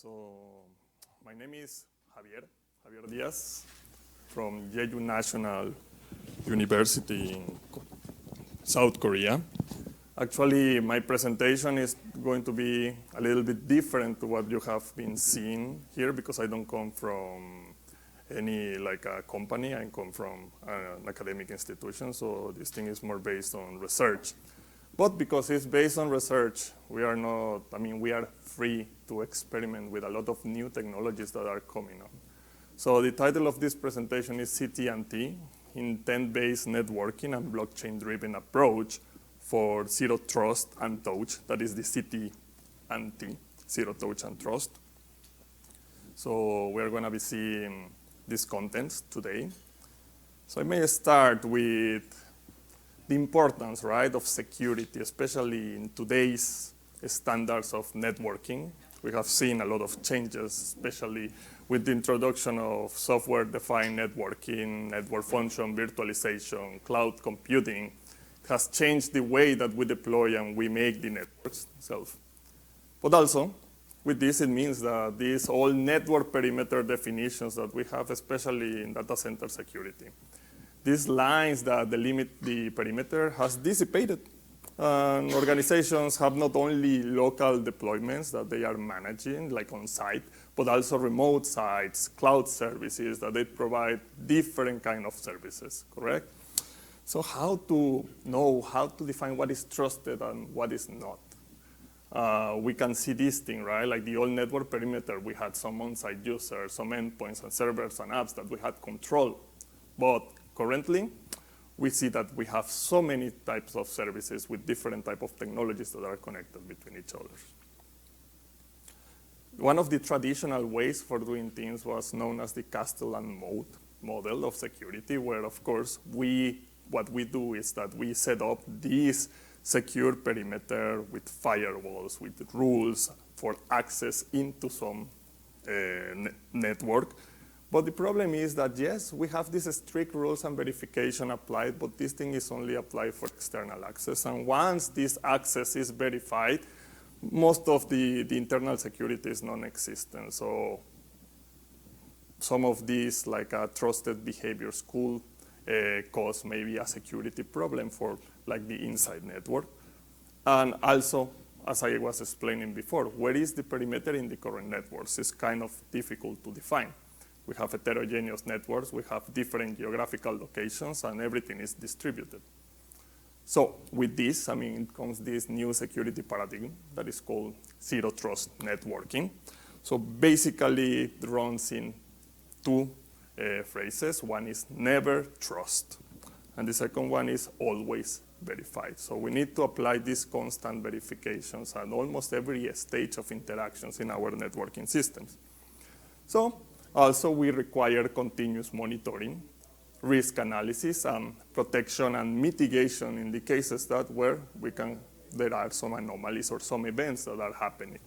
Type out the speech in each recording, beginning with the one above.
So my name is Javier Diaz from Jeju National University in South Korea. Actually, my presentation is going to be a little bit different to what you have been seeing here because I don't come from any a company. I come from an academic institution, so this thing is more based on research. But because it's based on research, we are free to experiment with a lot of new technologies that are coming on. So the title of this presentation is ZT&T, Intent-Based Networking and Blockchain-Driven Approach for Zero Trust and Touch. That is the ZT&T, Zero Touch and Trust. So we're going to be seeing these contents today. So I may start with the importance, right, of security, especially in today's standards of networking. We have seen a lot of changes, especially with the introduction of software-defined networking, network function, virtualization, cloud computing. It has changed the way that we deploy and we make the networks itself. But also, with this, it means that these all network perimeter definitions that we have, especially in data center security, these lines that delimit the perimeter has dissipated. Organizations have not only local deployments that they are managing, like on site, but also remote sites, cloud services that they provide different kind of services, correct? So how to know, how to define what is trusted and what is not? We can see this thing, right? Like the old network perimeter, we had some on-site users, some endpoints and servers and apps that we had control. But currently, we see that we have so many types of services with different types of technologies that are connected between each other. One of the traditional ways for doing things was known as the castle and moat model of security, where, of course, what we do is that we set up this secure perimeter with firewalls, with rules for access into some network. But the problem is that, yes, we have these strict rules and verification applied, but this thing is only applied for external access. And once this access is verified, most of the internal security is non-existent. So some of these, like trusted behaviors, could cause maybe a security problem for like the inside network. And also, as I was explaining before, where is the perimeter in the current networks? It's kind of difficult to define. We have heterogeneous networks, we have different geographical locations, and everything is distributed. So with this, comes this new security paradigm that is called zero trust networking. So basically, it runs in two phrases. One is never trust, and the second one is always verified. So we need to apply these constant verifications at almost every stage of interactions in our networking systems. So also, we require continuous monitoring, risk analysis, and protection and mitigation in the cases that where there are some anomalies or some events that are happening.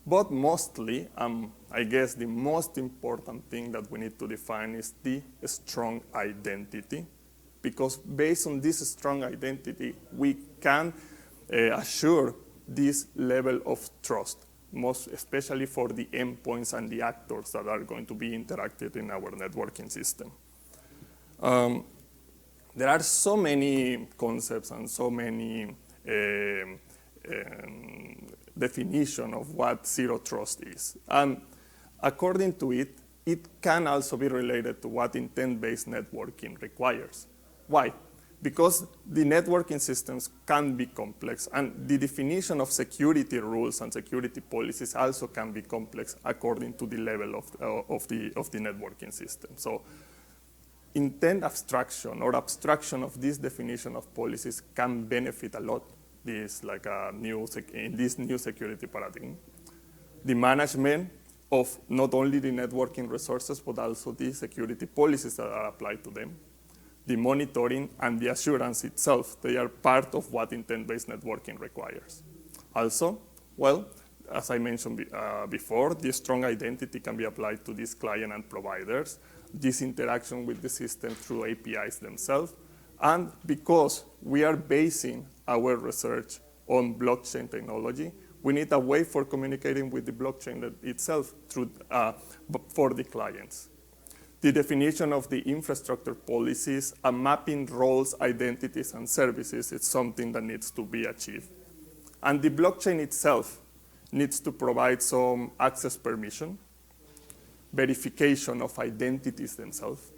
But mostly, I guess the most important thing that we need to define is the strong identity, because based on this strong identity, we can assure this level of trust, most especially for the endpoints and the actors that are going to be interacted in our networking system. There are so many concepts and so many definition of what zero trust is. And according to it, it can also be related to what intent-based networking requires. Why? Because the networking systems can be complex, and the definition of security rules and security policies also can be complex according to the level of the networking system. So intent abstraction or abstraction of this definition of policies can benefit a lot in this new security paradigm. The management of not only the networking resources, but also the security policies that are applied to them. The monitoring and the assurance itself, they are part of what intent-based networking requires. Also, well, as I mentioned before, the strong identity can be applied to these client and providers, this interaction with the system through APIs themselves, and because we are basing our research on blockchain technology, We need a way for communicating with the blockchain itself for the clients. The definition of the infrastructure policies and mapping roles, identities, and services is something that needs to be achieved. And the blockchain itself needs to provide some access permission, verification of identities themselves,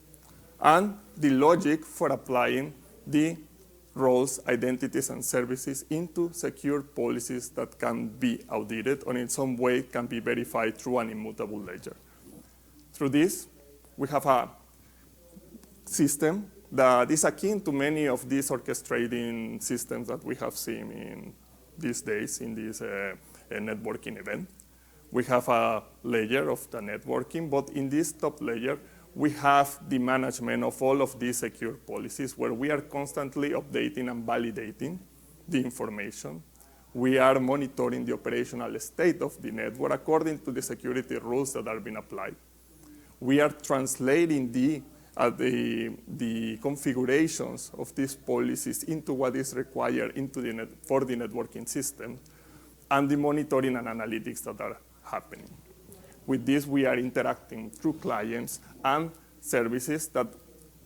and the logic for applying the roles, identities, and services into secure policies that can be audited or in some way can be verified through an immutable ledger. Through this, we have a system that is akin to many of these orchestrating systems that we have seen in these days in this networking event. We have a layer of the networking, but in this top layer, we have the management of all of these secure policies where we are constantly updating and validating the information. We are monitoring the operational state of the network according to the security rules that are being applied. We are translating the configurations of these policies into what is required for the networking system, and the monitoring and analytics that are happening. With this, we are interacting through clients and services that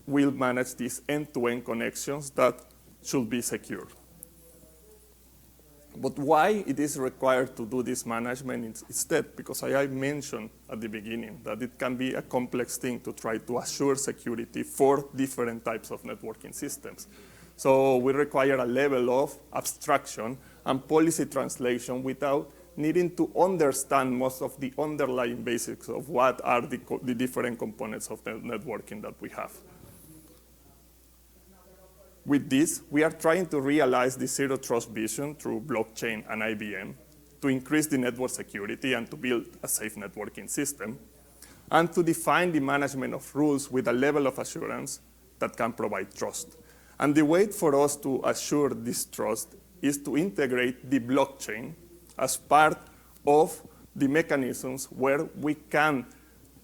will manage these end-to-end connections that should be secure. But why it is required to do this management instead? Because I mentioned at the beginning that it can be a complex thing to try to assure security for different types of networking systems. So we require a level of abstraction and policy translation without needing to understand most of the underlying basics of what are the different components of the networking that we have. With this, we are trying to realize the zero trust vision through blockchain and IBM to increase the network security and to build a safe networking system, and to define the management of rules with a level of assurance that can provide trust. And the way for us to assure this trust is to integrate the blockchain as part of the mechanisms where we can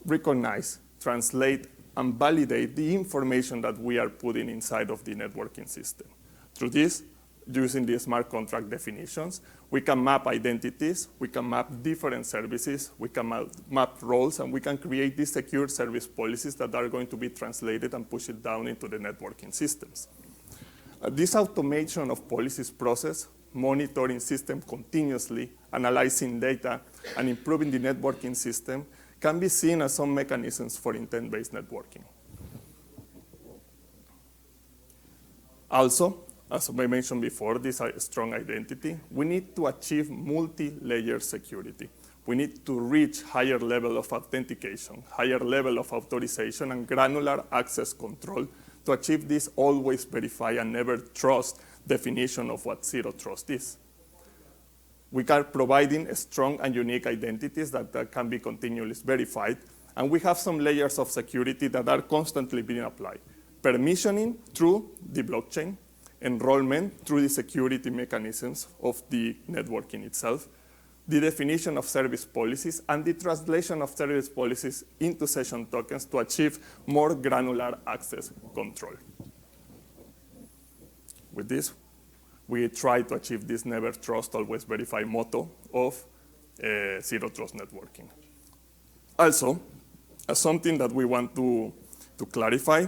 recognize, translate, and validate the information that we are putting inside of the networking system. Through this, using the smart contract definitions, we can map identities, we can map different services, we can map roles, and we can create these secure service policies that are going to be translated and pushed down into the networking systems. This automation of policies process, monitoring system continuously, analyzing data, and improving the networking system can be seen as some mechanisms for intent-based networking. Also, as I mentioned before, this strong identity, we need to achieve multi-layer security. We need to reach higher level of authentication, higher level of authorization, and granular access control to achieve this always verify and never trust definition of what zero trust is. We are providing strong and unique identities that can be continually verified, and we have some layers of security that are constantly being applied. Permissioning through the blockchain, enrollment through the security mechanisms of the networking itself, the definition of service policies, and the translation of service policies into session tokens to achieve more granular access control. With this, we try to achieve this never trust, always verify motto of zero trust networking. Also, as something that we want to clarify,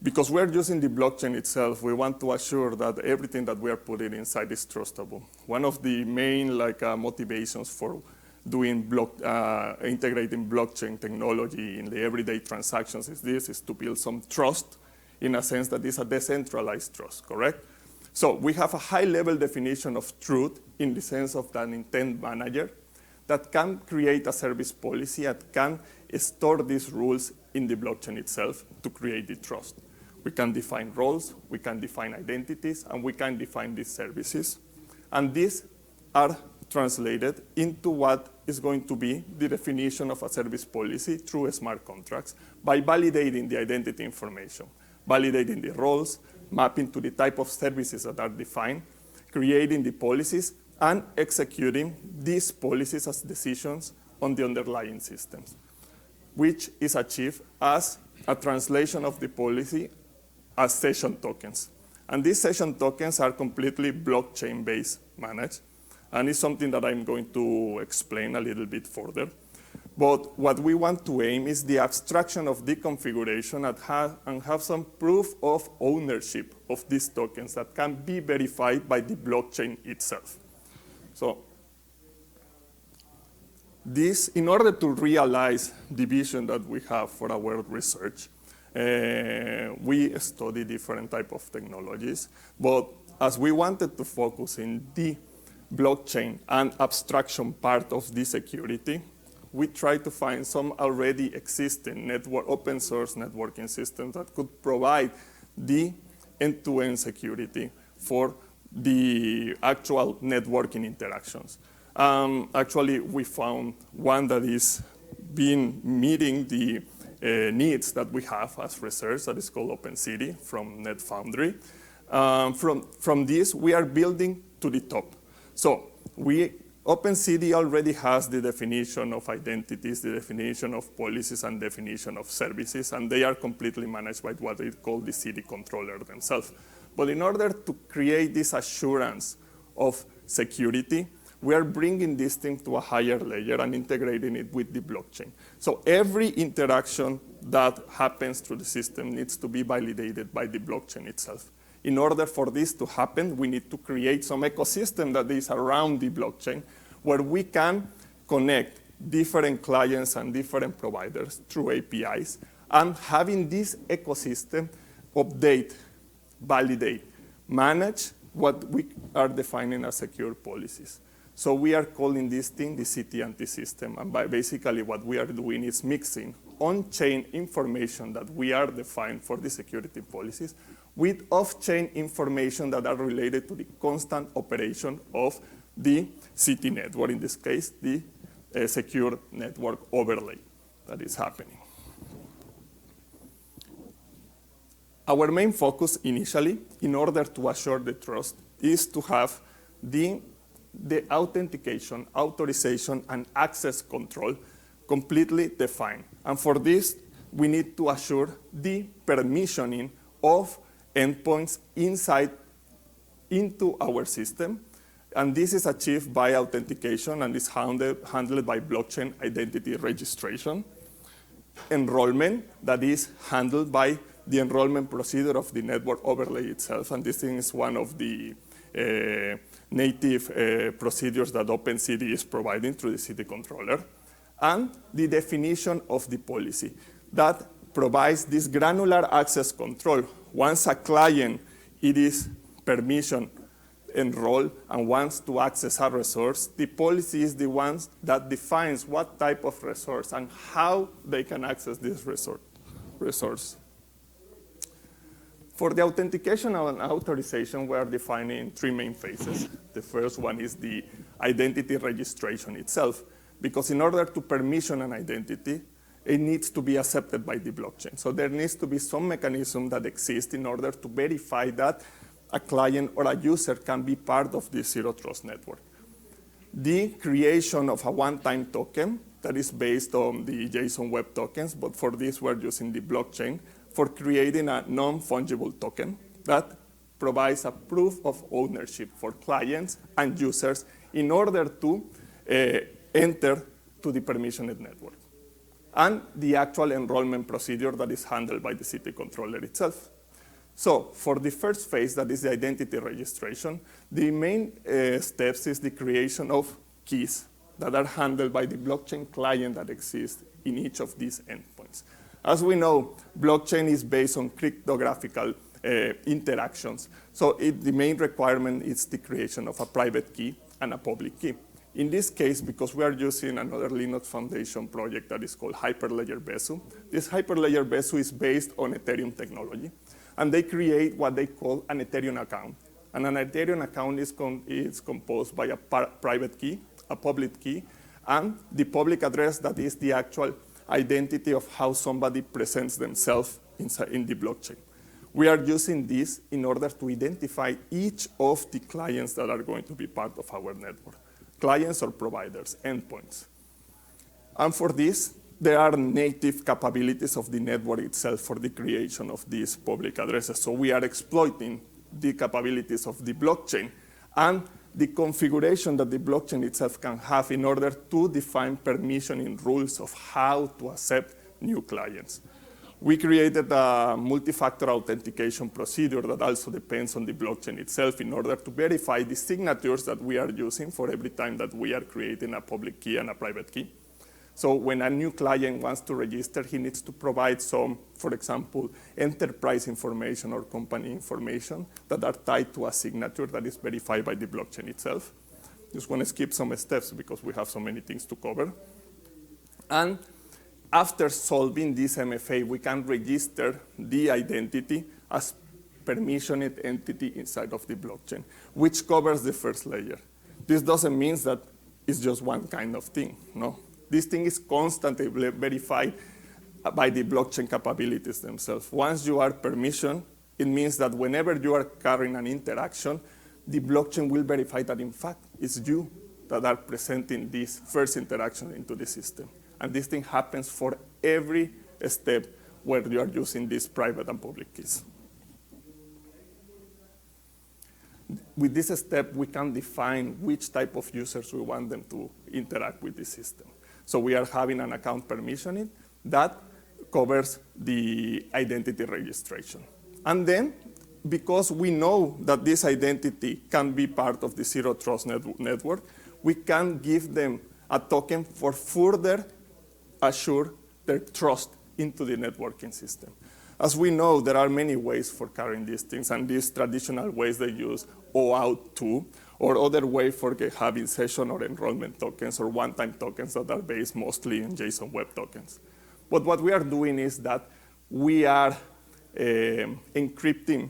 because we're using the blockchain itself, we want to assure that everything that we are putting inside is trustable. One of the main motivations for doing integrating blockchain technology in the everyday transactions is to build some trust in a sense that it's a decentralized trust, correct? So we have a high-level definition of truth in the sense of an intent manager that can create a service policy that can store these rules in the blockchain itself to create the trust. We can define roles, we can define identities, and we can define these services. And these are translated into what is going to be the definition of a service policy through smart contracts by validating the identity information, validating the roles, mapping to the type of services that are defined, creating the policies, and executing these policies as decisions on the underlying systems, which is achieved as a translation of the policy as session tokens. And these session tokens are completely blockchain-based managed, And it's something that I'm going to explain a little bit further. But what we want to aim is the abstraction of the configuration and have some proof of ownership of these tokens that can be verified by the blockchain itself. So this, in order to realize the vision that we have for our research, we study different types of technologies. But as we wanted to focus in the blockchain and abstraction part of the security, we try to find some already existing open source networking systems that could provide the end-to-end security for the actual networking interactions. Actually, we found one that is meeting the needs that we have as research, that is called OpenCity from NetFoundry. From this, we are building to the top. So OpenCity already has the definition of identities, the definition of policies, and definition of services, and they are completely managed by what they call the city controller themselves. But in order to create this assurance of security, we are bringing this thing to a higher layer and integrating it with the blockchain. So every interaction that happens through the system needs to be validated by the blockchain itself. In order for this to happen, we need to create some ecosystem that is around the blockchain where we can connect different clients and different providers through APIs, and having this ecosystem update, validate, manage what we are defining as secure policies. So we are calling this thing the ZT&T system, and basically what we are doing is mixing on-chain information that we are defined for the security policies with off-chain information that are related to the constant operation of the city network, in this case, the secure network overlay that is happening. Our main focus initially, in order to assure the trust, is to have the authentication, authorization, and access control completely defined. And for this, we need to assure the permissioning of endpoints into our system. And this is achieved by authentication and is handled by blockchain identity registration. Enrollment, that is handled by the enrollment procedure of the network overlay itself. And this thing is one of the native procedures that OpenCity is providing through the city controller. And the definition of the policy that provides this granular access control. Once a client, it is permission enrolled and wants to access a resource, the policy is the one that defines what type of resource and how they can access this resource. For the authentication and authorization, we are defining three main phases. The first one is the identity registration itself, because in order to permission an identity, it needs to be accepted by the blockchain. So there needs to be some mechanism that exists in order to verify that a client or a user can be part of the Zero Trust network. The creation of a one-time token that is based on the JSON Web Tokens, but for this we're using the blockchain for creating a non-fungible token that provides a proof of ownership for clients and users in order to enter to the permissioned network. And the actual enrollment procedure that is handled by the city controller itself. So for the first phase, that is the identity registration, the main steps is the creation of keys that are handled by the blockchain client that exists in each of these endpoints. As we know, blockchain is based on cryptographical interactions. So the main requirement is the creation of a private key and a public key. In this case, because we are using another Linux Foundation project that is called Hyperledger Besu, this Hyperledger Besu is based on Ethereum technology. And they create what they call an Ethereum account. And an Ethereum account is composed by a private key, a public key, and the public address that is the actual identity of how somebody presents themselves in the blockchain. We are using this in order to identify each of the clients that are going to be part of our network. Clients or providers, endpoints. And for this, there are native capabilities of the network itself for the creation of these public addresses. So we are exploiting the capabilities of the blockchain and the configuration that the blockchain itself can have in order to define permissioning rules of how to accept new clients. We created a multi-factor authentication procedure that also depends on the blockchain itself in order to verify the signatures that we are using for every time that we are creating a public key and a private key. So when a new client wants to register, he needs to provide some, for example, enterprise information or company information that are tied to a signature that is verified by the blockchain itself. Just want to skip some steps because we have so many things to cover. And after solving this MFA, we can register the identity as permissioned entity inside of the blockchain, which covers the first layer. This doesn't mean that it's just one kind of thing, no? This thing is constantly verified by the blockchain capabilities themselves. Once you are permissioned, it means that whenever you are carrying an interaction, the blockchain will verify that in fact it's you that are presenting this first interaction into the system. And this thing happens for every step where you are using these private and public keys. With this step, we can define which type of users we want them to interact with the system. So we are having an account permissioning that covers the identity registration. And then, because we know that this identity can be part of the zero trust network, we can give them a token for further assure their trust into the networking system. As we know, there are many ways for carrying these things, and these traditional ways they use OAuth 2, or other way for having session or enrollment tokens or one-time tokens that are based mostly in JSON Web Tokens. But what we are doing is that we are encrypting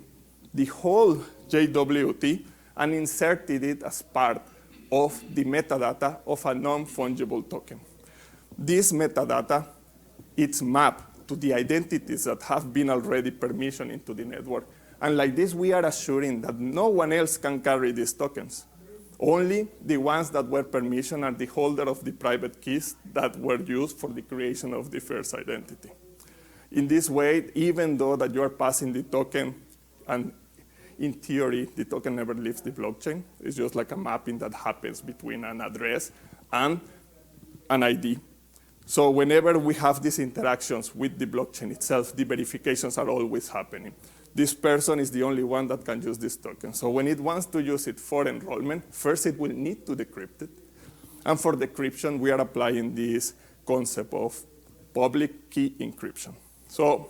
the whole JWT and inserted it as part of the metadata of a non-fungible token. This metadata, it's mapped to the identities that have been already permissioned into the network. And like this, we are assuring that no one else can carry these tokens. Only the ones that were permissioned are the holder of the private keys that were used for the creation of the first identity. In this way, even though that you are passing the token, and in theory, the token never leaves the blockchain. It's just like a mapping that happens between an address and an ID. So whenever we have these interactions with the blockchain itself, the verifications are always happening. This person is the only one that can use this token. So when it wants to use it for enrollment, first it will need to decrypt it. And for decryption, we are applying this concept of public key encryption. So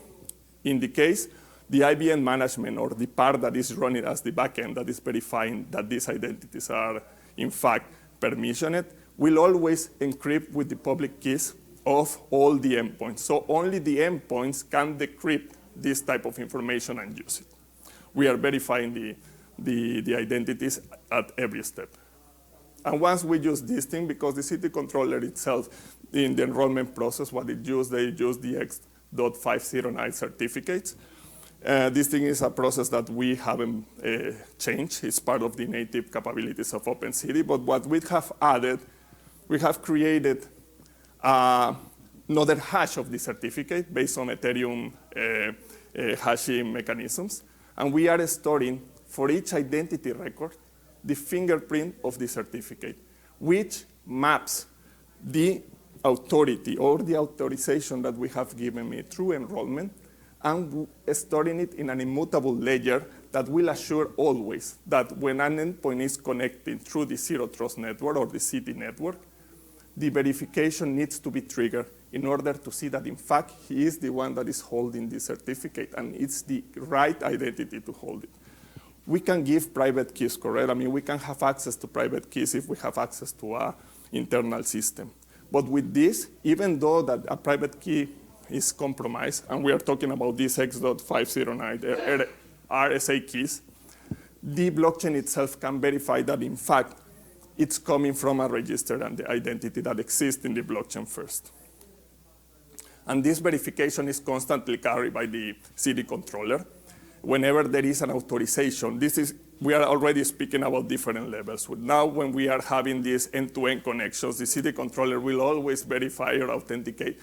in the case, the IBM management, or the part that is running as the backend that is verifying that these identities are in fact permissioned, will always encrypt with the public keys of all the endpoints. So only the endpoints can decrypt this type of information and use it. We are verifying the identities at every step. And once we use this thing, because the city controller itself, in the enrollment process, what it used, they used the X.509 certificates. This thing is a process that we haven't changed. It's part of the native capabilities of OpenCity. But what we have added, we have created another hash of the certificate based on Ethereum hashing mechanisms. And we are storing, for each identity record, the fingerprint of the certificate, which maps the authority or the authorization that we have given me through enrollment, and storing it in an immutable ledger that will assure always that when an endpoint is connected through the Zero Trust network or the city network, the verification needs to be triggered in order to see that, in fact, he is the one that is holding the certificate, and it's the right identity to hold it. We can give private keys, correct? I mean, we can have access to private keys if we have access to an internal system. But with this, even though that a private key is compromised, and we are talking about these X.509 RSA keys, the blockchain itself can verify that, in fact, it's coming from a register and the identity that exists in the blockchain first. And this verification is constantly carried by the city controller. Whenever there is an authorization, we are already speaking about different levels. Now, when we are having these end-to-end connections, the city controller will always verify or authenticate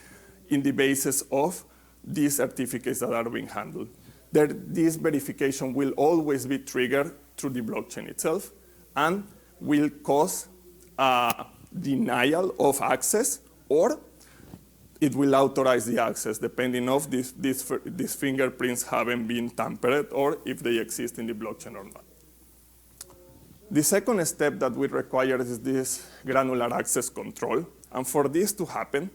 in the basis of these certificates that are being handled. This verification will always be triggered through the blockchain itself, and will cause a denial of access, or it will authorize the access, depending on if these fingerprints haven't been tampered or if they exist in the blockchain or not. The second step that we require is this granular access control. And for this to happen,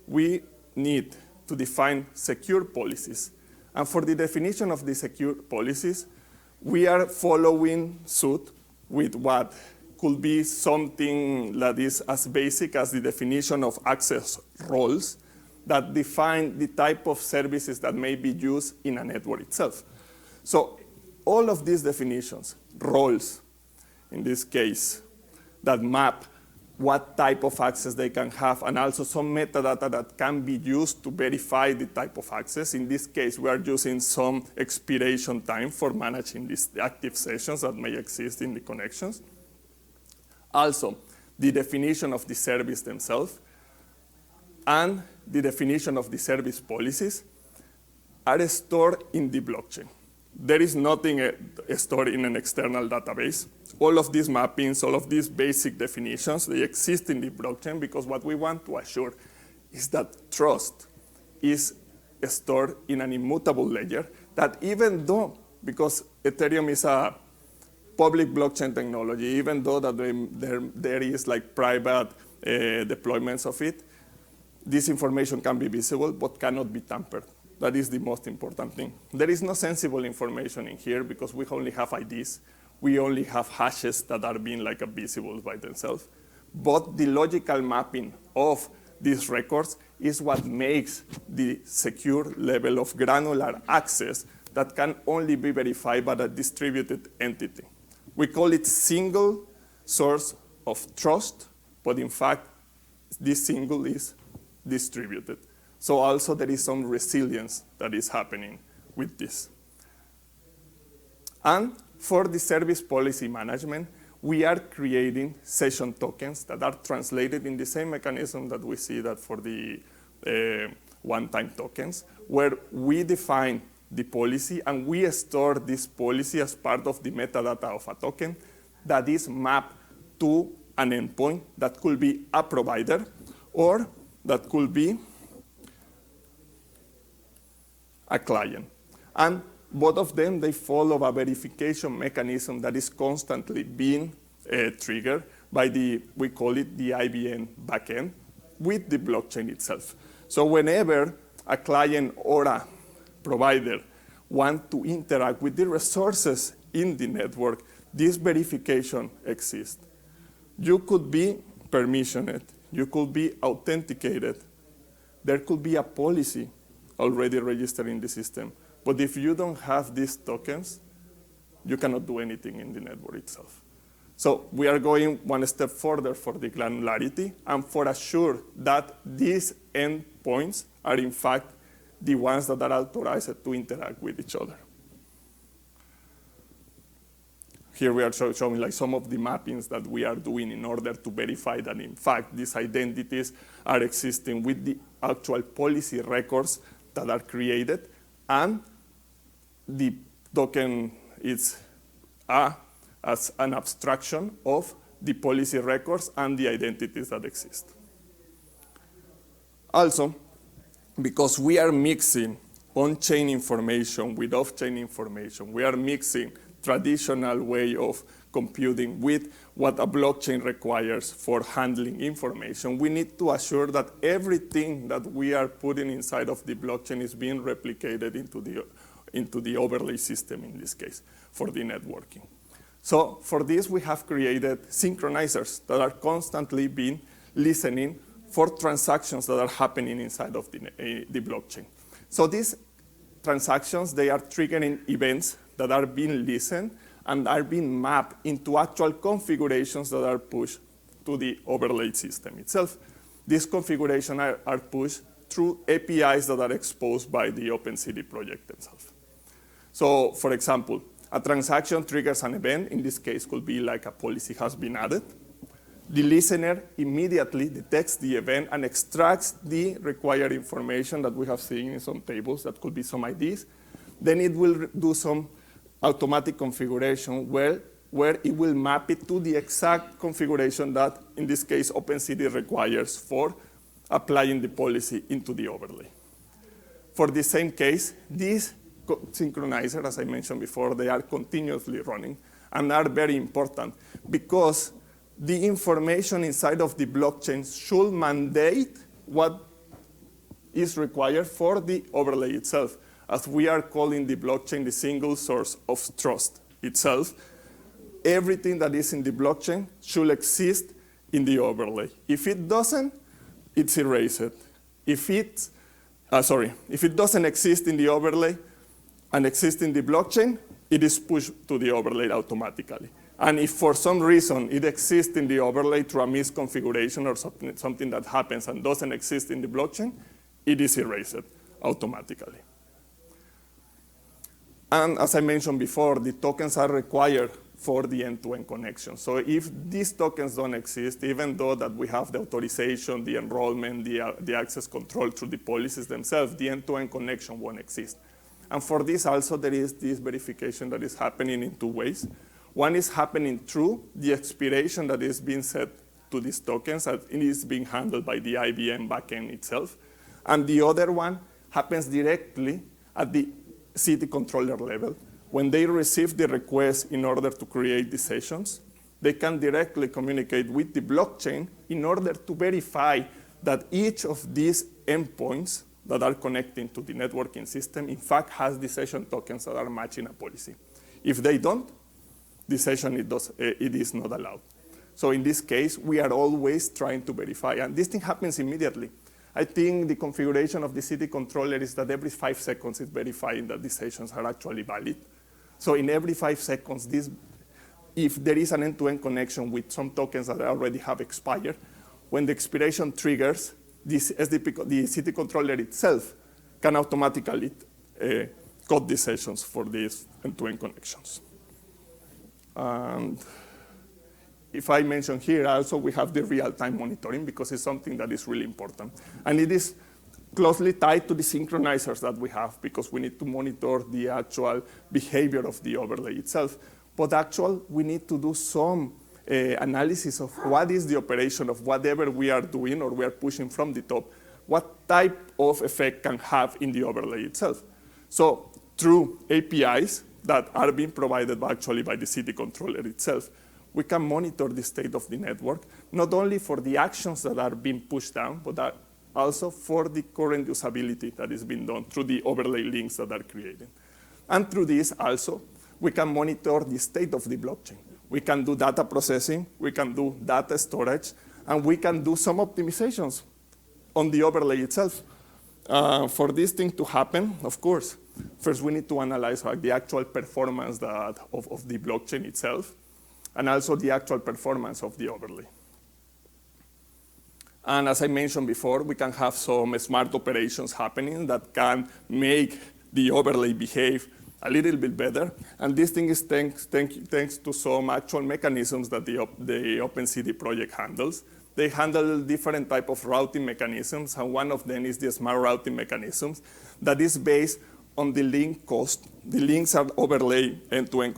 we need to define secure policies. And for the definition of the secure policies, we are following suit with what could be something that is as basic as the definition of access roles that define the type of services that may be used in a network itself. So all of these definitions, roles, in this case, that map what type of access they can have, and also some metadata that can be used to verify the type of access. In this case, we are using some expiration time for managing these active sessions that may exist in the connections. Also, the definition of the service themselves and the definition of the service policies are stored in the blockchain. There is nothing stored in an external database. All of these mappings, all of these basic definitions, they exist in the blockchain because what we want to assure is that trust is stored in an immutable ledger that even though, because Ethereum is a public blockchain technology, even though that there is like private deployments of it, this information can be visible but cannot be tampered. That is the most important thing. There is no sensible information in here because we only have IDs. We only have hashes that are being like visible by themselves. But the logical mapping of these records is what makes the secure level of granular access that can only be verified by a distributed entity. We call it single source of trust, but in fact, this single is distributed. So also there is some resilience that is happening with this. And for the service policy management, we are creating session tokens that are translated in the same mechanism that we see that for the one-time tokens, where we define the policy and we store this policy as part of the metadata of a token that is mapped to an endpoint that could be a provider or that could be a client. And both of them, they follow a verification mechanism that is constantly being triggered by we call it the IBM backend with the blockchain itself. So whenever a client or a provider want to interact with the resources in the network, this verification exists. You could be permissioned, you could be authenticated, there could be a policy already registered in the system. But if you don't have these tokens, you cannot do anything in the network itself. So we are going one step further for the granularity and for assure that these endpoints are in fact the ones that are authorized to interact with each other. Here we are showing like some of the mappings that we are doing in order to verify that in fact these identities are existing with the actual policy records that are created, and the token is as an abstraction of the policy records and the identities that exist. Also, because we are mixing on-chain information with off-chain information, we are mixing traditional way of computing with what a blockchain requires for handling information, we need to assure that everything that we are putting inside of the blockchain is being replicated into the overlay system, in this case, for the networking. So for this, we have created synchronizers that are constantly being listening for transactions that are happening inside of the blockchain. So these transactions, they are triggering events that are being listened and are being mapped into actual configurations that are pushed to the overlay system itself. These configurations are pushed through APIs that are exposed by the OpenCity project themselves. So for example, a transaction triggers an event. In this case, could be like a policy has been added. The listener immediately detects the event and extracts the required information that we have seen in some tables. That could be some IDs. Then it will do some automatic configuration where where it will map it to the exact configuration that, in this case, OpenCD requires for applying the policy into the overlay. For the same case, these synchronizers, as I mentioned before, they are continuously running and are very important because the information inside of the blockchain should mandate what is required for the overlay itself, as we are calling the blockchain the single source of trust itself. Everything that is in the blockchain should exist in the overlay. If it doesn't, it's erased. If it doesn't exist in the overlay and exists in the blockchain, it is pushed to the overlay automatically. And if for some reason it exists in the overlay through a misconfiguration or something that happens and doesn't exist in the blockchain, it is erased automatically. And as I mentioned before, the tokens are required for the end-to-end connection. So if these tokens don't exist, even though that we have the authorization, the enrollment, the access control through the policies themselves, the end-to-end connection won't exist. And for this also, there is this verification that is happening in two ways. One is happening through the expiration that is being set to these tokens, and it is being handled by the IBM backend itself. And the other one happens directly at the city controller level. When they receive the request in order to create the sessions, they can directly communicate with the blockchain in order to verify that each of these endpoints that are connecting to the networking system, in fact, has the session tokens that are matching a policy. If they don't, the session it is not allowed. So in this case, we are always trying to verify, and this thing happens immediately. I think the configuration of the city controller is that every 5 seconds it's verifying that the sessions are actually valid. So in every 5 seconds, if there is an end-to-end connection with some tokens that already have expired, when the expiration triggers, the city controller itself can automatically cut the sessions for these end-to-end connections. And if I mention here also, we have the real-time monitoring because it's something that is really important. And it is closely tied to the synchronizers that we have because we need to monitor the actual behavior of the overlay itself. But actually, we need to do some analysis of what is the operation of whatever we are doing or we are pushing from the top, what type of effect can have in the overlay itself. So through APIs that are being provided actually by the city controller itself, we can monitor the state of the network, not only for the actions that are being pushed down, but also for the current usability that is being done through the overlay links that are created. And through this also, we can monitor the state of the blockchain. We can do data processing, we can do data storage, and we can do some optimizations on the overlay itself. For this thing to happen, of course, first we need to analyze the actual performance of the blockchain itself, and also the actual performance of the overlay. And as I mentioned before, we can have some smart operations happening that can make the overlay behave a little bit better. And this thing is thanks to some actual mechanisms that the OpenCD project handles. They handle different type of routing mechanisms, and one of them is the smart routing mechanisms that is based on the link cost. The links are overlay end-to-end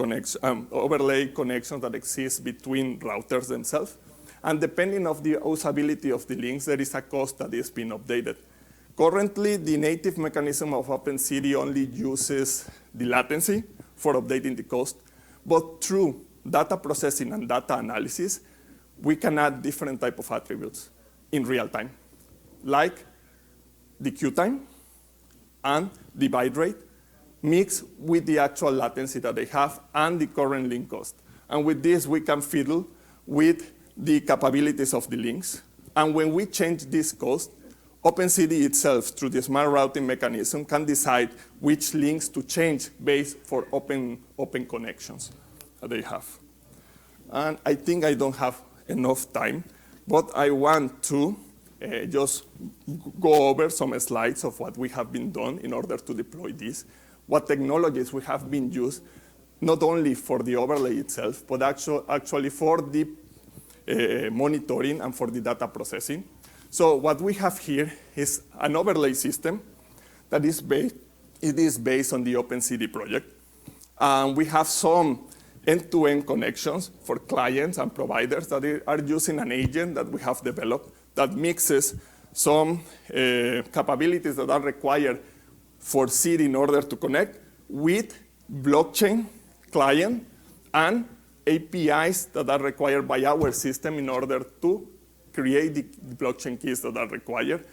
overlay connections that exist between routers themselves. And depending on the usability of the links, there is a cost that is being updated. Currently, the native mechanism of OpenCD only uses the latency for updating the cost. But through data processing and data analysis, we can add different type of attributes in real time, like the queue time and the byte rate mixed with the actual latency that they have and the current link cost. And with this, we can fiddle with the capabilities of the links. And when we change this cost, OpenCD itself, through the smart routing mechanism, can decide which links to change based for open connections that they have. And I think I don't have enough time, but I want to just go over some slides of what we have been done in order to deploy this, what technologies we have been used, not only for the overlay itself, but actually for the monitoring and for the data processing. So what we have here is an overlay system that is based on the OpenCD project. We have some end-to-end connections for clients and providers that are using an agent that we have developed that mixes some capabilities that are required for seed in order to connect with blockchain client and APIs that are required by our system in order to create the blockchain keys that are required,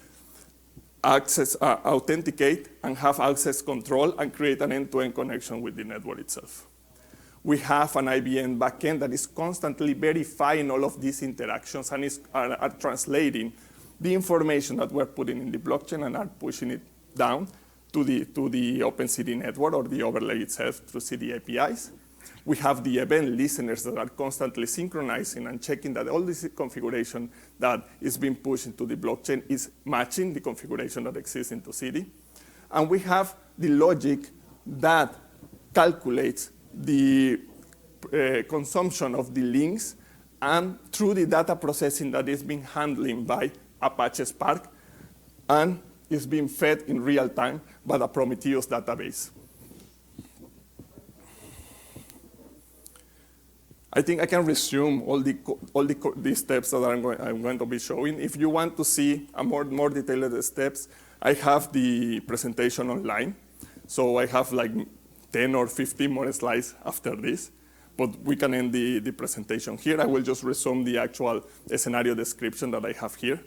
authenticate, and have access control, and create an end-to-end connection with the network itself. We have an IBM backend that is constantly verifying all of these interactions and are translating the information that we're putting in the blockchain and are pushing it down to the OpenCD network or the overlay itself through CD APIs. We have the event listeners that are constantly synchronizing and checking that all this configuration that is being pushed into the blockchain is matching the configuration that exists into CD. And we have the logic that calculates the consumption of the links and through the data processing that is being handled by Apache Spark and is being fed in real time by the Prometheus database. I think I can resume all the steps that I'm going to be showing. If you want to see a more detailed steps, I have the presentation online. So I have like 10 or 15 more slides after this, but we can end the presentation here. I will just resume the actual scenario description that I have here.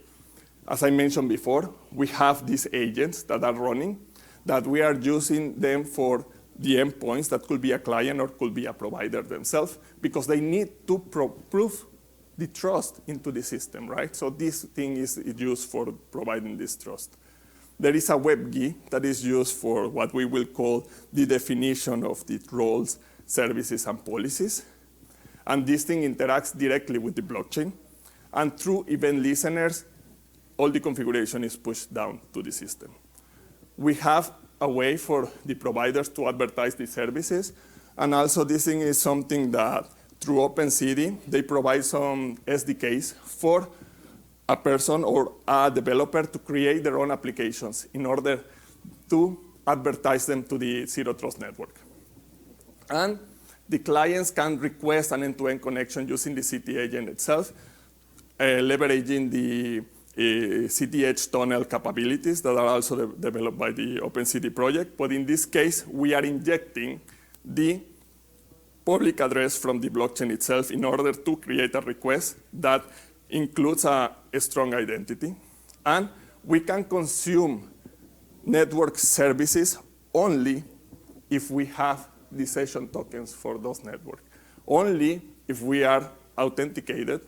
As I mentioned before, we have these agents that are running, that we are using them for the endpoints that could be a client or could be a provider themselves, because they need to prove the trust into the system, right? So this thing is used for providing this trust. There is a WebGui that is used for what we will call the definition of the roles, services, and policies. And this thing interacts directly with the blockchain. And through event listeners, all the configuration is pushed down to the system. We have a way for the providers to advertise the services. And also this thing is something that through OpenCD, they provide some SDKs for a person or a developer to create their own applications in order to advertise them to the Zero Trust network. And the clients can request an end-to-end connection using the CT agent itself, leveraging the CT tunnel capabilities that are also developed by the OpenCD project. But in this case, we are injecting the public address from the blockchain itself in order to create a request that includes a strong identity. And we can consume network services only if we have the session tokens for those networks. Only if we are authenticated,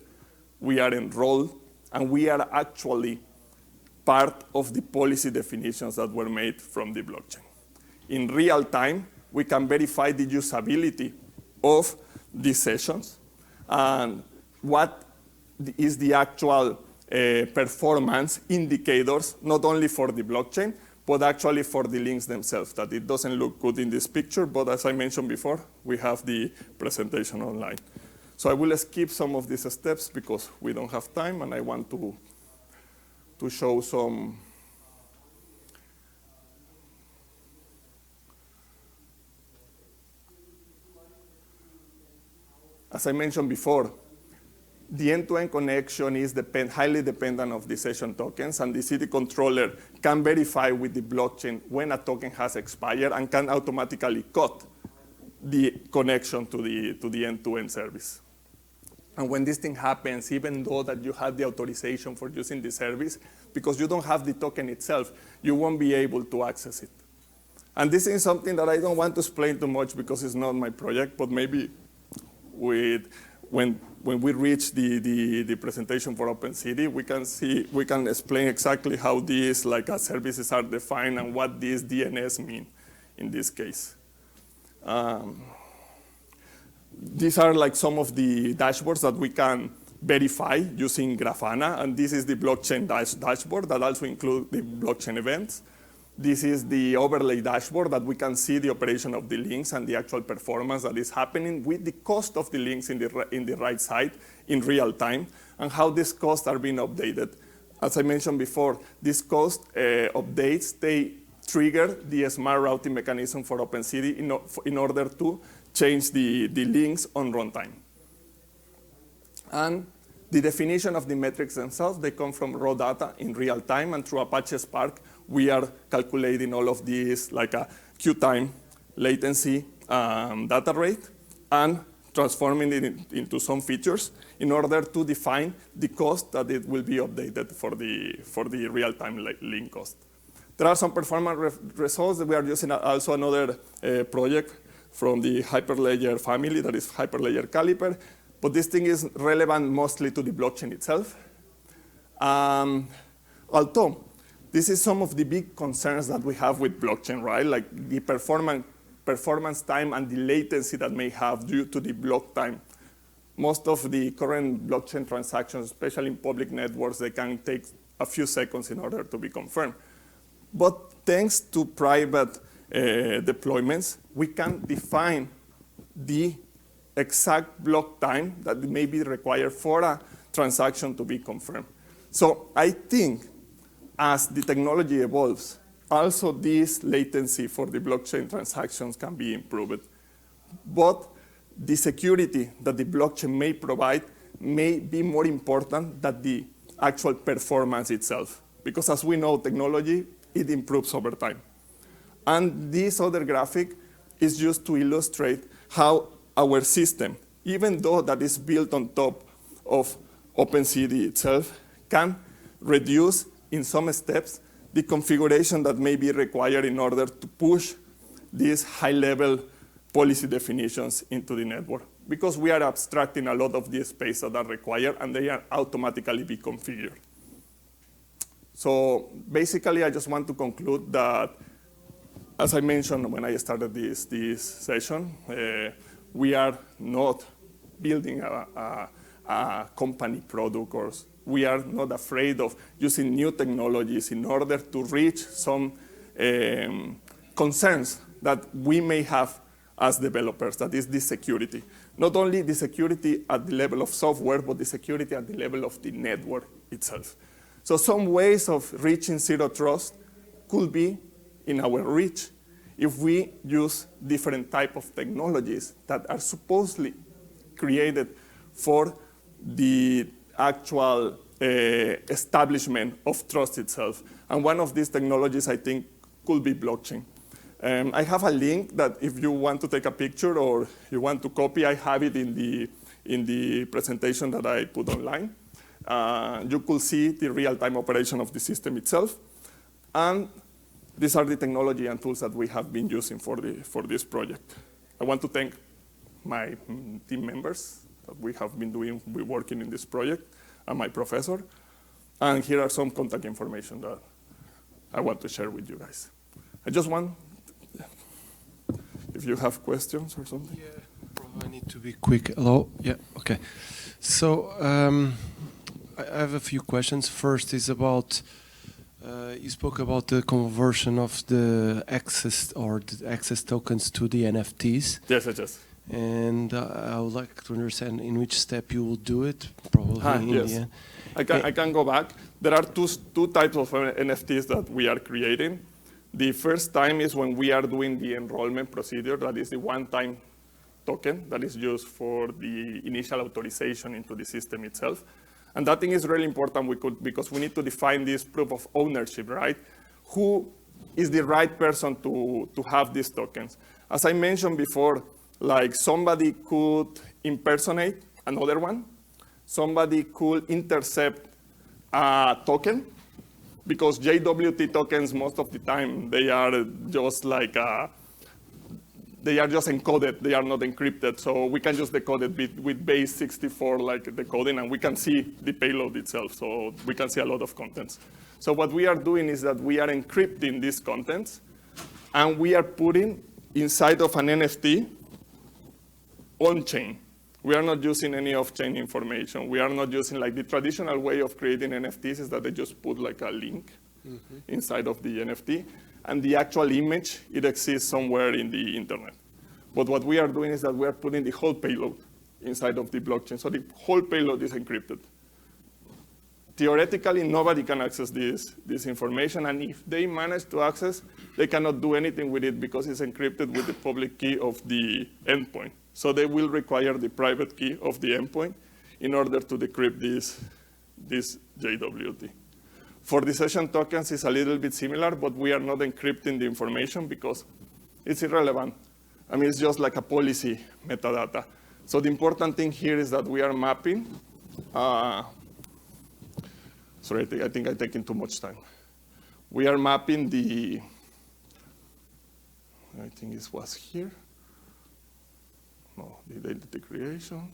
we are enrolled, and we are actually part of the policy definitions that were made from the blockchain. In real time, we can verify the usability of these sessions and what is the actual performance indicators, not only for the blockchain, but actually for the links themselves, that it doesn't look good in this picture, but as I mentioned before, we have the presentation online. So I will skip some of these steps because we don't have time, and I want to show some. As I mentioned before, the end-to-end connection is highly dependent of the session tokens, and the CD controller can verify with the blockchain when a token has expired and can automatically cut the connection to the end-to-end service. And when this thing happens, even though that you had the authorization for using the service, because you don't have the token itself, you won't be able to access it. And this is something that I don't want to explain too much because it's not my project, but maybe when we reach the presentation for OpenCD, we can explain exactly how these services are defined and what these DNS mean in this case. These are like some of the dashboards that we can verify using Grafana, and this is the blockchain dashboard that also includes the blockchain events. This is the overlay dashboard that we can see the operation of the links and the actual performance that is happening with the cost of the links in the right side in real time, and how these costs are being updated. As I mentioned before, these cost updates, they trigger the smart routing mechanism for OpenCD in order to change the links on runtime. And the definition of the metrics themselves, they come from raw data in real time, and through Apache Spark, we are calculating all of these like a queue time, latency, data rate, and transforming it into some features in order to define the cost that it will be updated for the real-time link cost. There are some performance results that we are using also another project from the Hyperledger family, that is Hyperledger Caliper, but this thing is relevant mostly to the blockchain itself. Although this is some of the big concerns that we have with blockchain, right? Like the performance time and the latency that may have due to the block time. Most of the current blockchain transactions, especially in public networks, they can take a few seconds in order to be confirmed. But thanks to private deployments, we can define the exact block time that may be required for a transaction to be confirmed. So I think as the technology evolves, also this latency for the blockchain transactions can be improved. But the security that the blockchain may provide may be more important than the actual performance itself. Because as we know, technology, it improves over time. And this other graphic is used to illustrate how our system, even though that is built on top of OpenCD itself, can reduce in some steps the configuration that may be required in order to push these high-level policy definitions into the network, because we are abstracting a lot of the space that are required, and they are automatically be configured. So basically, I just want to conclude that, as I mentioned when I started this session, we are not building a company product, or we are not afraid of using new technologies in order to reach some concerns that we may have as developers, that is the security. Not only the security at the level of software, but the security at the level of the network itself. So some ways of reaching zero trust could be in our reach if we use different type of technologies that are supposedly created for the actual establishment of trust itself. And one of these technologies, I think, could be blockchain. I have a link that if you want to take a picture or you want to copy, I have it in the presentation that I put online. You could see the real-time operation of the system itself. And these are the technology and tools that we have been using for this project. I want to thank my team members that we have been working in this project, and my professor. And here are some contact information that I want to share with you guys. I just want, if you have questions or something. Yeah, probably I need to be quick. Hello? Yeah, okay. So I have a few questions. First is about, you spoke about the conversion of the access or the access tokens to the NFTs. Yes. And I would like to understand in which step you will do it, probably in the end. I can go back. There are two types of NFTs that we are creating. The first time is when we are doing the enrollment procedure. That is the one-time token that is used for the initial authorization into the system itself. And that thing is really important because we need to define this proof of ownership, right? Who is the right person to have these tokens? As I mentioned before, like somebody could impersonate another one. Somebody could intercept a token, because JWT tokens, most of the time, they are just like, they are just encoded. They are not encrypted. So we can just decode it with base 64 like decoding, and we can see the payload itself. So we can see a lot of contents. So what we are doing is that we are encrypting these contents, and we are putting inside of an NFT on-chain. We are not using any off-chain information. We are not using, like the traditional way of creating NFTs is that they just put like a link inside of the NFT, and the actual image, it exists somewhere in the internet. But what we are doing is that we are putting the whole payload inside of the blockchain. So the whole payload is encrypted. theoretically, nobody can access this information. And if they manage to access, they cannot do anything with it because it's encrypted with the public key of the endpoint. So they will require the private key of the endpoint in order to decrypt this JWT. For the session tokens, it's a little bit similar, but we are not encrypting the information because it's irrelevant. I mean, it's just like a policy metadata. So the important thing here is that we are mapping. Sorry, I think I'm taking too much time. We are mapping the, I think this was here. No, the identity creation.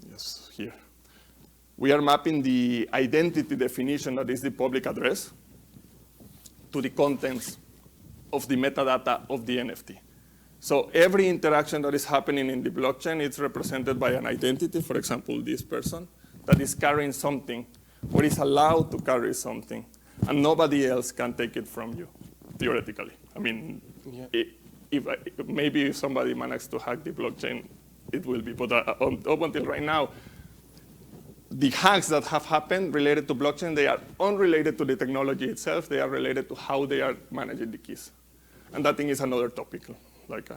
Yes, here. We are mapping the identity definition, that is the public address, to the contents of the metadata of the NFT. So every interaction that is happening in the blockchain is represented by an identity, for example, this person, that is carrying something, or is allowed to carry something, and nobody else can take it from you, theoretically. I mean, maybe if somebody manages to hack the blockchain, it will be, but up until right now, the hacks that have happened related to blockchain, they are unrelated to the technology itself. They are related to how they are managing the keys. And that thing is another topic. Like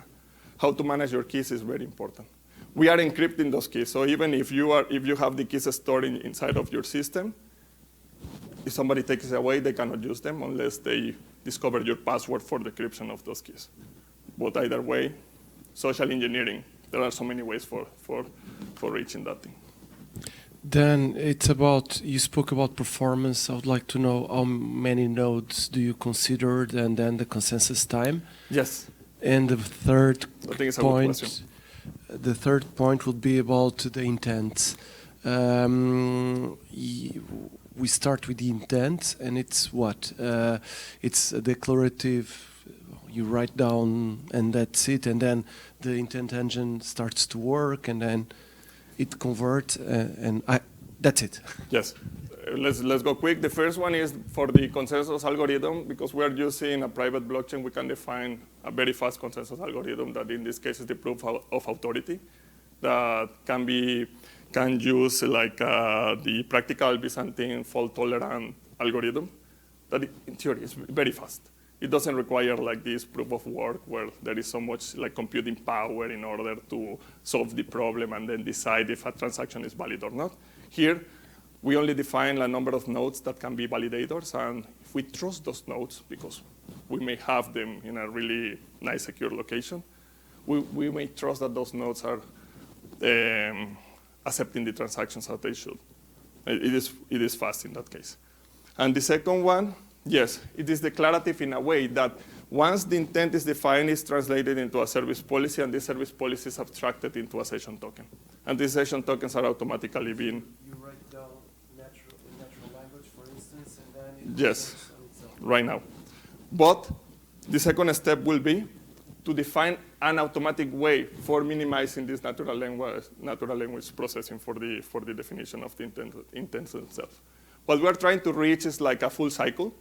how to manage your keys is very important. We are encrypting those keys. So even if you have the keys stored inside of your system, if somebody takes it away, they cannot use them unless they discover your password for decryption of those keys. But either way, social engineering, there are so many ways for reaching that thing. Then it's about, you spoke about performance. I would like to know how many nodes do you consider, and then the consensus time? Yes. And the third point, would be about the intent. We start with the intent, and it's what? It's a declarative. You write down, and that's it. And then the intent engine starts to work, and then it converts, and that's it. Yes. Let's go quick. The first one is for the consensus algorithm. Because we are using a private blockchain, we can define a very fast consensus algorithm that in this case is the proof of authority that can use like the practical Byzantine fault-tolerant algorithm that in theory is very fast. It doesn't require like this proof of work where there is so much like computing power in order to solve the problem and then decide if a transaction is valid or not. Here, we only define a number of nodes that can be validators, and if we trust those nodes, because we may have them in a really nice secure location, we may trust that those nodes are accepting the transactions that they should. It is fast in that case. And the second one, yes, it is declarative in a way that once the intent is defined, it's translated into a service policy, and this service policy is abstracted into a session token. And these session tokens are automatically being... You write down natural language, for instance, and then it yes, right now. But the second step will be to define an automatic way for minimizing this natural language processing for the definition of the intent itself. What we're trying to reach is like a full cycle.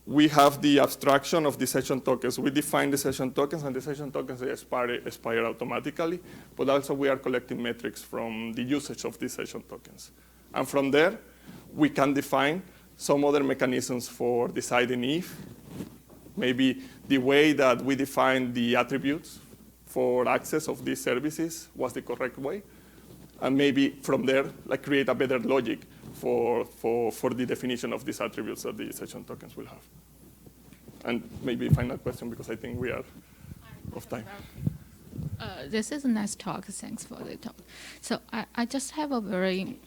We have the abstraction of the session tokens. We define the session tokens, and the session tokens they expire automatically, but also we are collecting metrics from the usage of these session tokens. And from there, we can define some other mechanisms for deciding if maybe the way that we define the attributes for access of these services was the correct way, and maybe from there, like create a better logic for the definition of these attributes that the session tokens will have. And maybe final question, because I think we are off time. This is a nice talk. Thanks for the talk. So I just have a very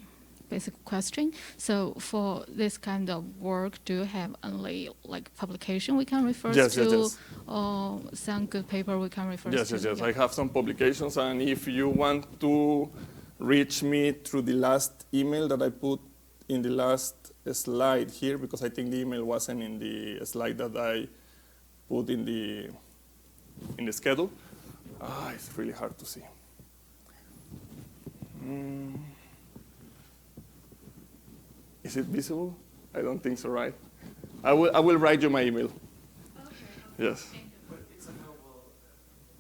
basic question. So for this kind of work, do you have only like publication we can refer to? Yes. Or some good paper we can refer to? Yes. Yeah. I have some publications, and if you want to reach me through the last email that I put in the last slide here, because I think the email wasn't in the slide that I put in the schedule. It's really hard to see. Is it visible? I don't think so, right? I will write you my email. Okay. Yes. But it's available.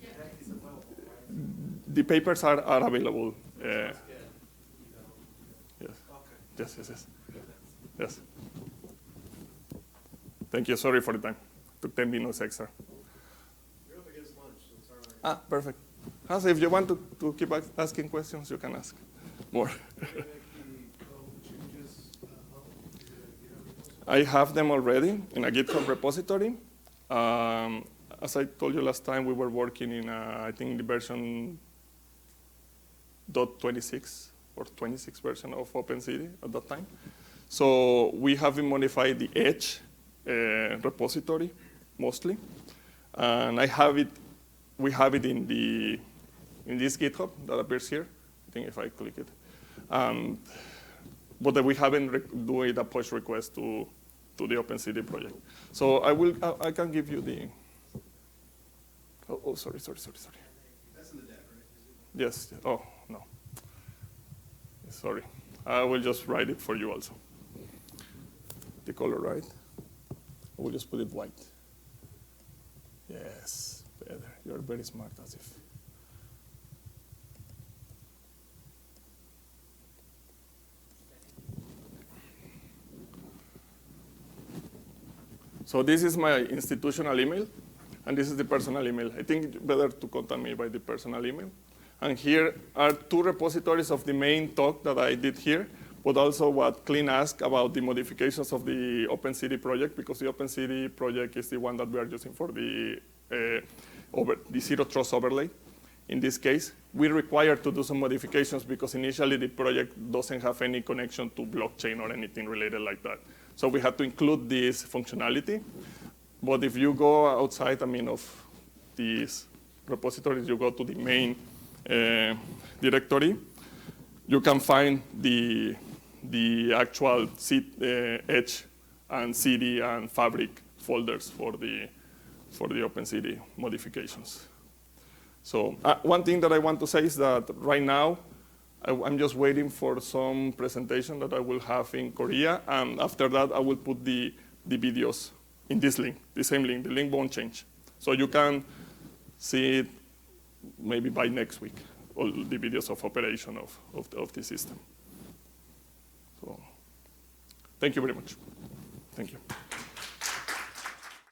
That is available, right? The papers are available. Yes. Okay. Yes, yes, yes. Yes. Thank you. Sorry for the time. Took 10 minutes extra. You're up against lunch, so it's all right. Ah, perfect. So if you want to keep asking questions, you can ask more. I have them already in a GitHub repository. As I told you last time, we were working in, I think, the version .26 or 26 version of OpenCD at that time. So we have modified the Edge repository mostly, and we have it in this GitHub that appears here. I think if I click it, but we haven't doing a push request to the OpenCD project. So I can give you the. Oh, sorry. That's in the deck, right? Yes. Oh, no. Sorry. I will just write it for you also. The color, right? I will just put it white. Yes, better. You're very smart, as if. So this is my institutional email, and this is the personal email. I think it's better to contact me by the personal email. And here are two repositories of the main talk that I did here, but also what Clint asked about the modifications of the OpenCD project, because the OpenCD project is the one that we are using for the zero trust overlay. In this case, we require to do some modifications because initially the project doesn't have any connection to blockchain or anything related like that. So we had to include this functionality. But if you go outside, of these repositories, you go to the main directory, you can find the actual Edge and CD and Fabric folders for the OpenCD modifications. So one thing that I want to say is that right now, I'm just waiting for some presentation that I will have in Korea, and after that, I will put the videos in this link, the same link. The link won't change. So you can see it maybe by next week, all the videos of operation of the system. So thank you very much. Thank you.